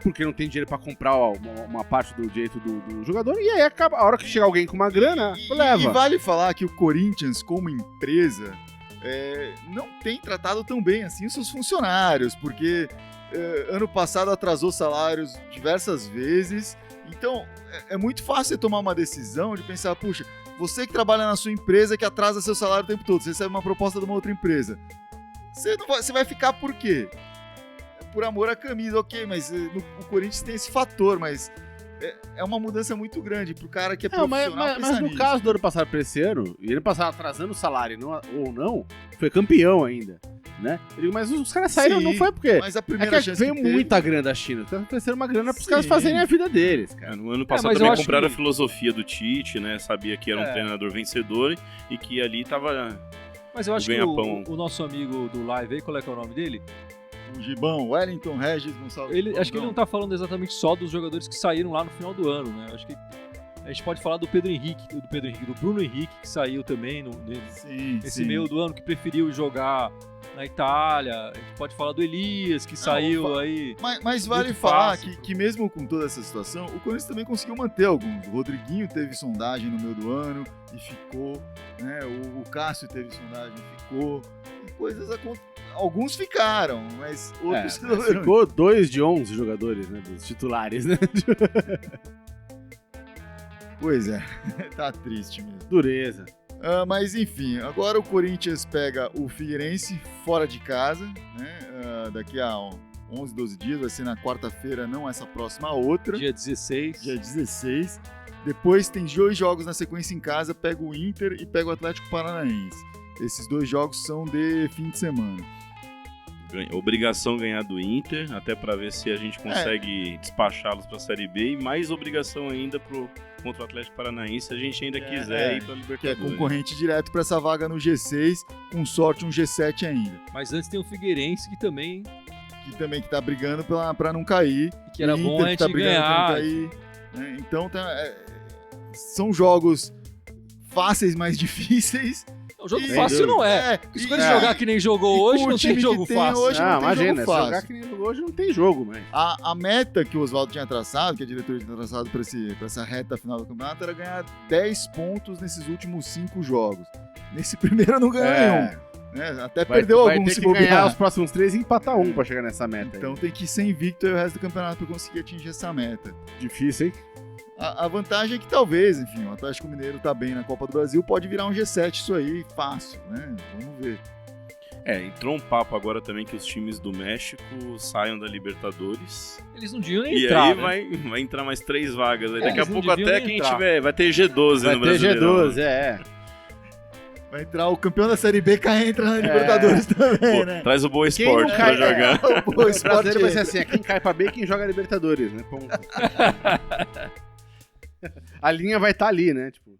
[SPEAKER 3] porque não tem dinheiro pra comprar uma parte do direito do jogador, e aí acaba, a hora que chega alguém com uma grana, leva.
[SPEAKER 2] E vale falar que o Corinthians, como empresa, não tem tratado tão bem assim os seus funcionários, porque ano passado atrasou salários diversas vezes, então é muito fácil você tomar uma decisão de pensar, puxa, você que trabalha na sua empresa que atrasa seu salário o tempo todo, você recebe uma proposta de uma outra empresa, você vai ficar por quê? Por amor à camisa, ok, mas o Corinthians tem esse fator, mas é uma mudança muito grande pro cara que é profissional
[SPEAKER 3] mas
[SPEAKER 2] pensar
[SPEAKER 3] no
[SPEAKER 2] nisso.
[SPEAKER 3] caso do ano passado pra esse ano, e ele passado atrasando o salário ou não, foi campeão ainda, né? Eu digo, mas os caras saíram,
[SPEAKER 2] Sim,
[SPEAKER 3] não foi porque...
[SPEAKER 2] Mas a
[SPEAKER 3] É
[SPEAKER 2] primeira
[SPEAKER 3] que
[SPEAKER 2] chance
[SPEAKER 3] veio
[SPEAKER 2] que teve-
[SPEAKER 3] muita grana da China, os caras ofereceram uma grana pros
[SPEAKER 2] Sim.
[SPEAKER 3] caras fazerem a vida deles, cara.
[SPEAKER 4] No ano passado
[SPEAKER 1] mas eu
[SPEAKER 4] também
[SPEAKER 1] acho
[SPEAKER 4] compraram
[SPEAKER 1] que-
[SPEAKER 4] a filosofia do Tite, né? Sabia que era um treinador vencedor e que ali tava...
[SPEAKER 1] Mas eu acho que
[SPEAKER 4] ganha-pão.
[SPEAKER 1] o nosso amigo do live aí, qual é que é o nome dele?
[SPEAKER 2] O Gibão, Wellington Regis Gonçalves.
[SPEAKER 1] Acho que ele não tá falando exatamente só dos jogadores que saíram lá no final do ano, né? Acho que a gente pode falar do do Bruno Henrique, que saiu também nesse meio do ano, que preferiu jogar na Itália. A gente pode falar do Elias, que saiu aí.
[SPEAKER 2] Mas vale
[SPEAKER 1] muito
[SPEAKER 2] falar
[SPEAKER 1] fácil.
[SPEAKER 2] que mesmo com toda essa situação, o Corinthians também conseguiu manter alguns. O Rodriguinho teve sondagem no meio do ano e ficou, né? O Cássio teve sondagem e ficou. E coisas aconteceram. Alguns ficaram, mas outros
[SPEAKER 3] Ficou 2 de 11 jogadores, né, dos titulares, né?
[SPEAKER 2] Pois é, tá triste mesmo.
[SPEAKER 3] Dureza.
[SPEAKER 2] Mas enfim, agora o Corinthians pega o Figueirense fora de casa, né? Daqui a 11, 12 dias, vai ser na quarta-feira, não essa próxima, a outra.
[SPEAKER 1] Dia 16.
[SPEAKER 2] Dia 16. Depois tem 2 jogos na sequência em casa, pega o Inter e pega o Atlético Paranaense. Esses 2 jogos são de fim de semana.
[SPEAKER 4] Obrigação ganhar do Inter, até pra ver se a gente consegue despachá-los pra Série B, e mais obrigação ainda contra o Atlético Paranaense, se a gente ainda quiser ir pra
[SPEAKER 2] Que é
[SPEAKER 4] Libertadores.
[SPEAKER 2] concorrente direto para essa vaga no G6, com sorte um G7 ainda.
[SPEAKER 1] Mas antes tem o Figueirense, que também
[SPEAKER 2] Que tá brigando pra não cair.
[SPEAKER 1] que era
[SPEAKER 2] O
[SPEAKER 1] bom
[SPEAKER 2] Inter
[SPEAKER 1] a
[SPEAKER 2] que tá
[SPEAKER 1] gente
[SPEAKER 2] brigando pra não
[SPEAKER 1] ganhar.
[SPEAKER 2] cair, né? Então são jogos fáceis, mais difíceis.
[SPEAKER 1] O jogo
[SPEAKER 2] E-
[SPEAKER 1] fácil não é. Porque se o Corinthians jogar que nem jogou
[SPEAKER 2] E
[SPEAKER 1] hoje,
[SPEAKER 2] com o
[SPEAKER 1] não
[SPEAKER 2] time
[SPEAKER 1] tem
[SPEAKER 2] que
[SPEAKER 1] jogo
[SPEAKER 2] tem
[SPEAKER 1] fácil.
[SPEAKER 2] hoje, não tem
[SPEAKER 3] imagina,
[SPEAKER 2] jogo
[SPEAKER 3] se
[SPEAKER 2] fácil.
[SPEAKER 3] jogar que nem hoje não tem jogo, mas...
[SPEAKER 2] A meta que o Oswaldo tinha traçado, que a diretoria tinha traçado pra essa reta final do campeonato, era ganhar 10 pontos nesses últimos 5 jogos. Nesse primeiro não ganhou nenhum. Né? Até perdeu
[SPEAKER 3] vai
[SPEAKER 2] alguns
[SPEAKER 3] ter
[SPEAKER 2] se
[SPEAKER 3] que ganhar
[SPEAKER 2] bobear.
[SPEAKER 3] os próximos 3 e empatar um pra chegar nessa meta.
[SPEAKER 2] Então tem que ser invicto aí o resto do campeonato pra conseguir atingir essa meta.
[SPEAKER 3] Difícil, hein?
[SPEAKER 2] A vantagem é que talvez, enfim, o Atlético Mineiro tá bem na Copa do Brasil, pode virar um G7 isso aí, fácil, né? Vamos ver.
[SPEAKER 4] Entrou um papo agora também que os times do México saiam da Libertadores.
[SPEAKER 1] Eles não deviam nem
[SPEAKER 4] E
[SPEAKER 1] entrar,
[SPEAKER 4] aí
[SPEAKER 1] né?
[SPEAKER 4] vai entrar mais 3 vagas. Aí daqui a
[SPEAKER 1] eles não
[SPEAKER 4] pouco
[SPEAKER 1] deviam
[SPEAKER 4] até
[SPEAKER 1] nem
[SPEAKER 4] quem
[SPEAKER 1] entrar.
[SPEAKER 4] tiver. Vai ter G12
[SPEAKER 3] Vai
[SPEAKER 4] no
[SPEAKER 3] ter
[SPEAKER 4] Brasileirão.
[SPEAKER 3] G12,
[SPEAKER 2] Vai entrar o campeão da Série B, entra na Libertadores também,
[SPEAKER 4] Pô,
[SPEAKER 2] né?
[SPEAKER 4] traz o Boa
[SPEAKER 3] Quem
[SPEAKER 4] Esporte
[SPEAKER 3] não
[SPEAKER 4] pra
[SPEAKER 3] cai-
[SPEAKER 4] jogar.
[SPEAKER 2] O
[SPEAKER 3] O brasileiro
[SPEAKER 2] esporte
[SPEAKER 3] vai ser assim, é quem cai pra B e quem joga Libertadores, né? Ponto. A linha vai estar ali, né? Tipo...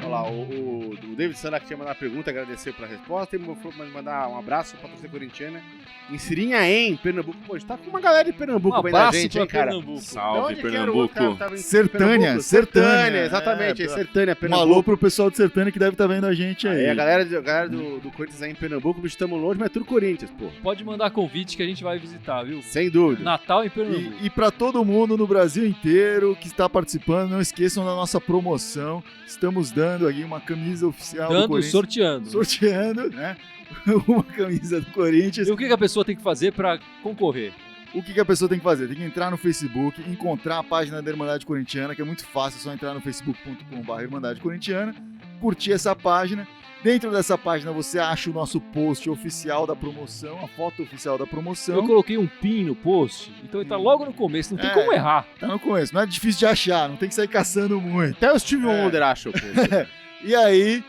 [SPEAKER 3] Olha lá, o David Sanak tinha mandado uma pergunta, agradecer pela resposta, e mandar um abraço pra torcida corintiana em Sirinhaém, Pernambuco. Pô, a gente tá com uma galera de Pernambuco
[SPEAKER 1] Um
[SPEAKER 3] bem da
[SPEAKER 1] abraço
[SPEAKER 3] gente,
[SPEAKER 1] pra
[SPEAKER 3] hein, cara?
[SPEAKER 1] Pernambuco.
[SPEAKER 3] De
[SPEAKER 4] Salve,
[SPEAKER 3] onde que era o outro cara que
[SPEAKER 4] Pernambuco.
[SPEAKER 3] tava em
[SPEAKER 2] Sertânia,
[SPEAKER 3] Pernambuco?
[SPEAKER 2] Sertânia.
[SPEAKER 3] Exatamente,
[SPEAKER 2] É,
[SPEAKER 3] Sertânia,
[SPEAKER 2] Um
[SPEAKER 3] Pernambuco.
[SPEAKER 2] alô pro pessoal de Sertânia que deve estar vendo a gente aí.
[SPEAKER 3] Aí a galera do Corinthians aí em Pernambuco, bicho, estamos longe, mas é tudo Corinthians, pô.
[SPEAKER 1] Pode mandar convite que a gente vai visitar, viu?
[SPEAKER 3] Sem dúvida.
[SPEAKER 1] Natal em Pernambuco.
[SPEAKER 2] E para todo mundo no Brasil inteiro que está participando, não esqueçam da nossa promoção. Estamos dando aqui uma camisa oficial do
[SPEAKER 1] Dando,
[SPEAKER 2] Corinthians.
[SPEAKER 1] sorteando.
[SPEAKER 2] Sorteando, né? Uma camisa do Corinthians.
[SPEAKER 1] E o que a pessoa tem que fazer pra concorrer?
[SPEAKER 2] o que a pessoa tem que fazer? Tem que entrar no Facebook, encontrar a página da Irmandade Corintiana, que é muito fácil, é só entrar no facebook.com/Irmandade Corintiana, curtir essa página. Dentro dessa página você acha o nosso post oficial da promoção, a foto oficial da promoção.
[SPEAKER 1] Eu coloquei um pin no post, então ele tá logo no começo, não tem como errar.
[SPEAKER 2] Tá no começo, não é difícil de achar, não tem que sair caçando muito.
[SPEAKER 3] Até o Steve Wonder acha o post.
[SPEAKER 2] E aí,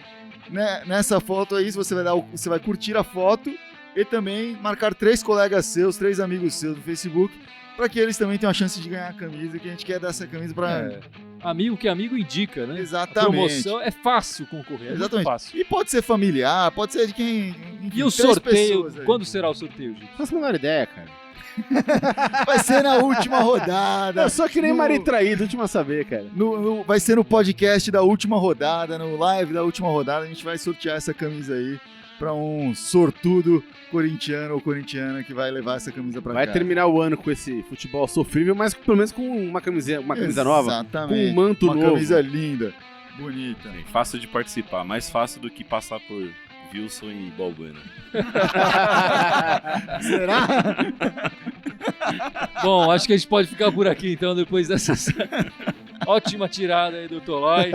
[SPEAKER 2] né, nessa foto aí, você vai curtir a foto e também marcar 3 colegas seus, 3 amigos seus no Facebook, para que eles também tenham a chance de ganhar a camisa, que a gente quer dar essa camisa para...
[SPEAKER 1] Amigo que amigo indica, né?
[SPEAKER 2] Exatamente.
[SPEAKER 1] A promoção é fácil concorrer, é
[SPEAKER 2] Exatamente.
[SPEAKER 1] muito fácil.
[SPEAKER 2] E pode ser familiar, pode ser de quem... Enfim,
[SPEAKER 1] E o
[SPEAKER 2] 3
[SPEAKER 1] sorteio,
[SPEAKER 2] pessoas aí.
[SPEAKER 1] quando será o sorteio, gente?
[SPEAKER 3] Faço a menor ideia, cara.
[SPEAKER 2] Vai ser na última rodada.
[SPEAKER 3] Eu sou que nem
[SPEAKER 2] No-
[SPEAKER 3] marido traído, último a saber, cara.
[SPEAKER 2] Vai ser no podcast da última rodada, no live da última rodada, a gente vai sortear essa camisa aí pra um sortudo corintiano ou corintiana que vai levar essa camisa pra
[SPEAKER 3] Vai
[SPEAKER 2] casa.
[SPEAKER 3] terminar o ano com esse futebol sofrível, mas pelo menos com uma camisa nova,
[SPEAKER 2] Exatamente.
[SPEAKER 3] com um manto
[SPEAKER 2] uma
[SPEAKER 3] novo.
[SPEAKER 2] camisa linda, bonita.
[SPEAKER 4] É fácil de participar, mais fácil do que passar por Wilson e Balbuena.
[SPEAKER 2] Será?
[SPEAKER 1] Bom, acho que a gente pode ficar por aqui então, depois dessa ótima tirada aí do Tolói.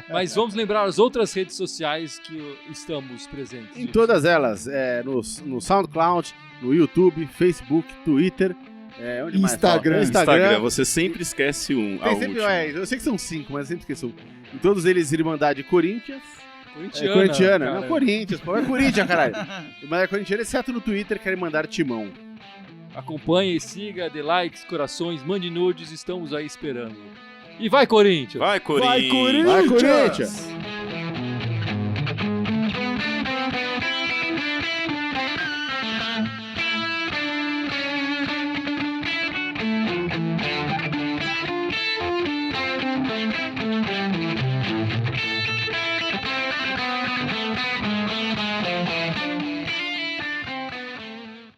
[SPEAKER 1] Mas vamos lembrar as outras redes sociais que estamos presentes.
[SPEAKER 3] Em
[SPEAKER 1] gente.
[SPEAKER 3] todas elas, no SoundCloud, no YouTube, Facebook, Twitter, onde mais
[SPEAKER 2] Instagram.
[SPEAKER 3] falta?
[SPEAKER 4] Instagram, você sempre esquece a
[SPEAKER 3] Tem sempre,
[SPEAKER 4] última.
[SPEAKER 3] eu sei que são 5, mas eu sempre esqueço. Em todos eles, Irmandade Corinthians.
[SPEAKER 1] Corintiana.
[SPEAKER 3] Não,
[SPEAKER 1] cara.
[SPEAKER 3] Corinthians, pô, é Corinthians, caralho. Irmandade Corintiana, exceto no Twitter, querem mandar timão.
[SPEAKER 1] Acompanhe, siga, dê likes, corações, mande nudes, estamos aí esperando. E vai, Corinthians!
[SPEAKER 4] Vai, Corinthians!
[SPEAKER 2] Vai, Corinthians!
[SPEAKER 3] Vai, Corinthians!